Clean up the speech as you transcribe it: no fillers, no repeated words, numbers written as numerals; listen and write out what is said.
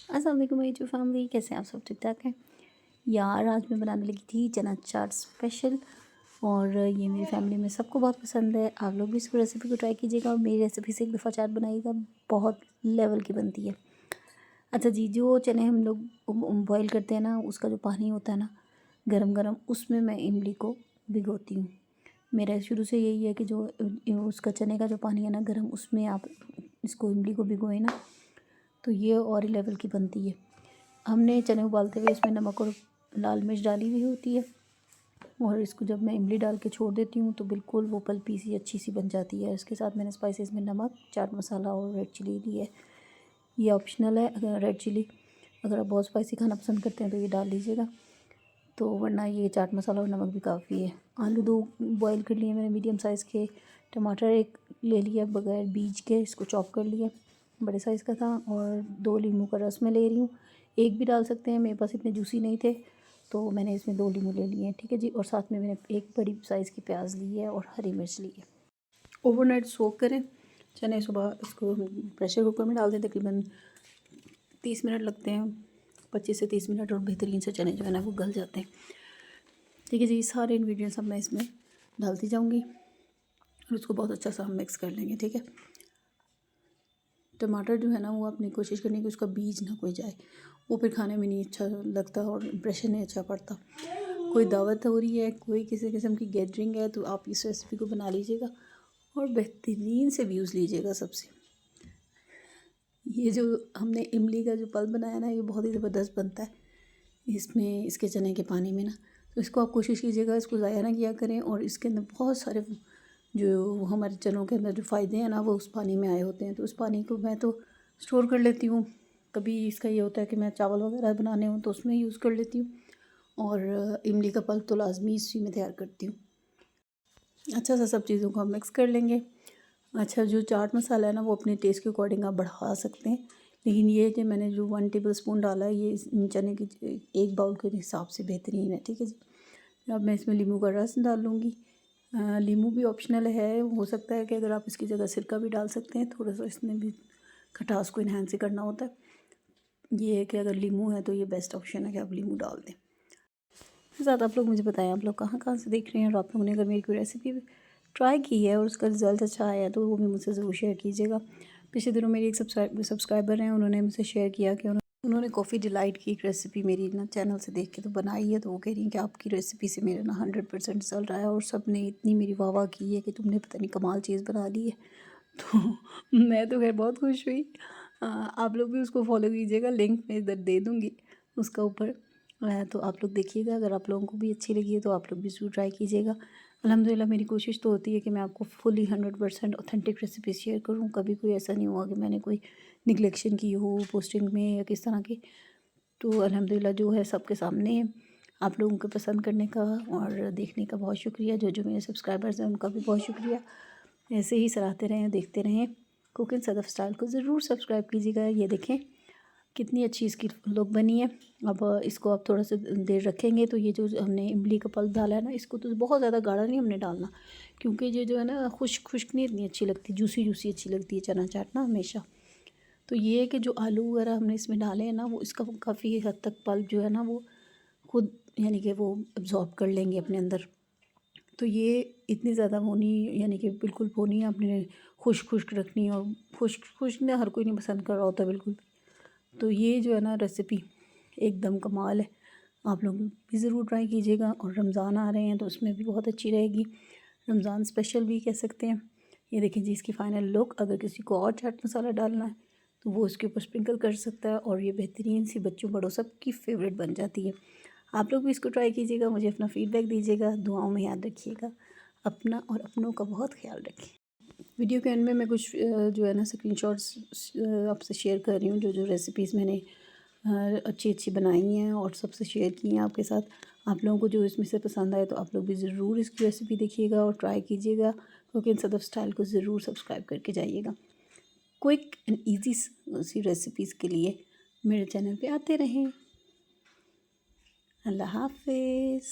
अस्सलाम वालेकुम my YouTube family, कैसे हैं आप सब? ठीक ठाक हैं यार। आज मैं बनाने लगी थी चना चाट स्पेशल और ये मेरी फैमिली में सबको बहुत पसंद है। आप लोग भी इसको रेसिपी को ट्राई कीजिएगा और मेरी रेसिपी से एक दफ़ा चाट बनाइएगा, बहुत लेवल की बनती है। अच्छा जी, जो चने हम लोग बॉईल करते हैं ना, उसका जो पानी होता है ना गरम गरम, उसमें मैं इमली को भिगोती हूँ। मेरा शुरू से यही है कि जो उसका चने का जो पानी है ना गरम, उसमें आप इसको इमली को भिगोएं ना, तो ये और ही लेवल की बनती है। हमने चने उबालते हुए इसमें नमक और लाल मिर्च डाली हुई होती है और इसको जब मैं इमली डाल के छोड़ देती हूँ तो बिल्कुल वो पल्पी सी अच्छी सी बन जाती है। इसके साथ मैंने स्पाइसेस में नमक, चाट मसाला और रेड चिली ली है। ये ऑप्शनल है, अगर रेड चिली अगर आप बहुत स्पाइसी खाना पसंद करते हैं तो ये डाल लीजिएगा, तो वरना ये चाट मसाला और नमक भी काफ़ी है। आलू 2 बॉयल कर लिए मैंने मीडियम साइज़ के। टमाटर 1 ले लिया बगैर बीज के, इसको चॉप कर लिया, बड़े साइज़ का था। और 2 नींबू का रस मैं ले रही हूँ, 1 भी डाल सकते हैं, मेरे पास इतने जूसी नहीं थे तो मैंने इसमें 2 नींबू ले लिए हैं, ठीक है जी। और साथ में मैंने 1 बड़ी साइज़ की प्याज ली है और हरी मिर्च ली है। ओवरनाइट सोक करें चने, सुबह इसको प्रेशर कुकर में डाल दें। तकरीबन 30 मिनट लगते हैं, 25 से 30 मिनट, और बेहतरीन से चने जो है ना वो गल जाते हैं, ठीक है जी। सारे इंग्रेडिएंट्स अब मैं इसमें डालती जाऊंगी और उसको बहुत अच्छा सा हम मिक्स कर लेंगे, ठीक है। टमाटर जो है ना वो अपनी कोशिश करनी कि उसका बीज ना कोई जाए, वो फिर खाने में नहीं अच्छा लगता और इम्प्रेशन नहीं अच्छा पड़ता। कोई दावत हो रही है, कोई किसी किस्म की गैदरिंग है, तो आप इस रेसिपी को बना लीजिएगा और बेहतरीन से व्यूज़ लीजिएगा सबसे। ये जो हमने इमली का जो पल्प बनाया ना, ये बहुत ही ज़बरदस्त बनता है इसमें, इसके चने के पानी में ना। तो इसको आप कोशिश कीजिएगा, इसको ज़ाया ना किया करें। और इसके अंदर बहुत सारे जो हमारे चनों के अंदर जो फ़ायदे हैं ना, वो उस पानी में आए होते हैं। तो उस पानी को मैं तो स्टोर कर लेती हूँ। कभी इसका ये होता है कि मैं चावल वगैरह बनाने हों तो उसमें यूज़ कर लेती हूँ, और इमली का पल्प तो लाजमी इसी में तैयार करती हूँ। अच्छा सा सब चीज़ों को हम मिक्स कर लेंगे। अच्छा, जो चाट मसाला है ना वो अपने टेस्ट के अकॉर्डिंग आप बढ़ा सकते हैं, लेकिन ये जो मैंने जो 1 टेबलस्पून डाला है, ये इन चने की 1 बाउल के हिसाब से बेहतरीन है, ठीक है जी। अब मैं इसमें नींबू का रस डाल लूँगी। नींबू भी ऑप्शनल है, हो सकता है कि अगर आप इसकी जगह सिरका भी डाल सकते हैं, थोड़ा सा इसमें भी खटास को इन्हेंस करना होता है। ये है कि अगर नींबू है तो ये बेस्ट ऑप्शन है कि आप नींबू डाल दें। साथ आप लोग मुझे बताएं आप लोग कहाँ कहाँ से देख रहे हैं, और आप लोगों ने अगर मेरी कोई रेसिपी ट्राई की है और उसका रिज़ल्ट अच्छा आया तो वो भी मुझसे ज़रूर शेयर कीजिएगा। पिछले दिनों मेरी एक सब्सक्राइबर हैं, उन्होंने मुझसे शेयर किया कि उन्होंने कॉफ़ी डिलाइट की एक रेसिपी मेरी ना चैनल से देख के तो बनाई है, तो वो कह रही हैं कि आपकी रेसिपी से मेरा ना 100% चल रहा है, और सब ने इतनी मेरी वाह वाह की है कि तुमने पता नहीं कमाल चीज़ बना ली है। तो मैं तो खैर बहुत खुश हुई। आप लोग भी उसको फॉलो कीजिएगा, लिंक मैं इधर दे दूँगी उसका ऊपर। तो आप लोग देखिएगा, अगर आप लोगों को भी अच्छी लगी है तो आप लोग भी ज़रूर ट्राई कीजिएगा। अल्हम्दुलिल्लाह मेरी कोशिश तो होती है कि मैं आपको फुली 100% ऑथेंटिक रेसिपी शेयर करूँ। कभी कोई ऐसा नहीं हुआ कि मैंने कोई निगलेक्शन की हो पोस्टिंग में या किस तरह की। तो अल्हम्दुलिल्लाह जो है सबके सामने है। आप लोगों को पसंद करने का और देखने का बहुत शुक्रिया। जो जो मेरे सब्सक्राइबर्स हैं उनका भी बहुत शुक्रिया। ऐसे ही सराहते रहें, देखते रहें। कुकिंग सदफ़ स्टाइल को ज़रूर सब्सक्राइब कीजिएगा। ये देखें कितनी अच्छी इसकी लुक बनी है। अब इसको आप थोड़ा सा देर रखेंगे तो ये जो हमने इमली का पल्प डाला है ना, इसको तो बहुत ज़्यादा गाढ़ा नहीं हमने डालना, क्योंकि ये जो है ना खुश्क खुश्क नहीं इतनी अच्छी लगती, जूसी जूसी अच्छी लगती है चना चाट ना हमेशा। तो ये है कि जो आलू वगैरह हमने इसमें डाले हैं ना, वो इसका काफ़ी हद तक पल्प जो है ना वो खुद यानी कि वो अब्ज़ॉर्ब कर लेंगे अपने अंदर। तो ये इतनी ज़्यादा वो नहीं, यानी कि बिल्कुल वो नहीं आपने खुश्क खुश्क रखनी, और खुश्क खुश्क ना हर कोई नहीं पसंद कर रहा होता बिल्कुल। तो ये जो है ना रेसिपी एकदम कमाल है, आप लोग भी ज़रूर ट्राई कीजिएगा। और रमज़ान आ रहे हैं तो उसमें भी बहुत अच्छी रहेगी, रमज़ान स्पेशल भी कह सकते हैं। ये देखें जी इसकी फ़ाइनल लुक। अगर किसी को और चाट मसाला डालना है तो वो उसके ऊपर स्प्रिंकल कर सकता है, और ये बेहतरीन सी बच्चों बड़ों सब की फेवरेट बन जाती है। आप लोग भी इसको ट्राई कीजिएगा, मुझे अपना फ़ीडबैक दीजिएगा, दुआओं में याद रखिएगा। अपना और अपनों का बहुत ख्याल रखें। वीडियो के एंड में मैं कुछ जो है ना स्क्रीनशॉट्स आपसे शेयर कर रही हूँ, जो जो रेसिपीज़ मैंने अच्छी अच्छी बनाई हैं और सबसे शेयर की हैं आपके साथ। आप लोगों को जो इसमें से पसंद आए तो आप लोग भी ज़रूर इसकी रेसिपी देखिएगा और ट्राई कीजिएगा। कुकिंग सदफ़ स्टाइल को ज़रूर सब्सक्राइब करके जाइएगा। Quick and easy see recipes के लिए मेरे चैनल पे आते रहें। अल्लाह हाफ़िज़।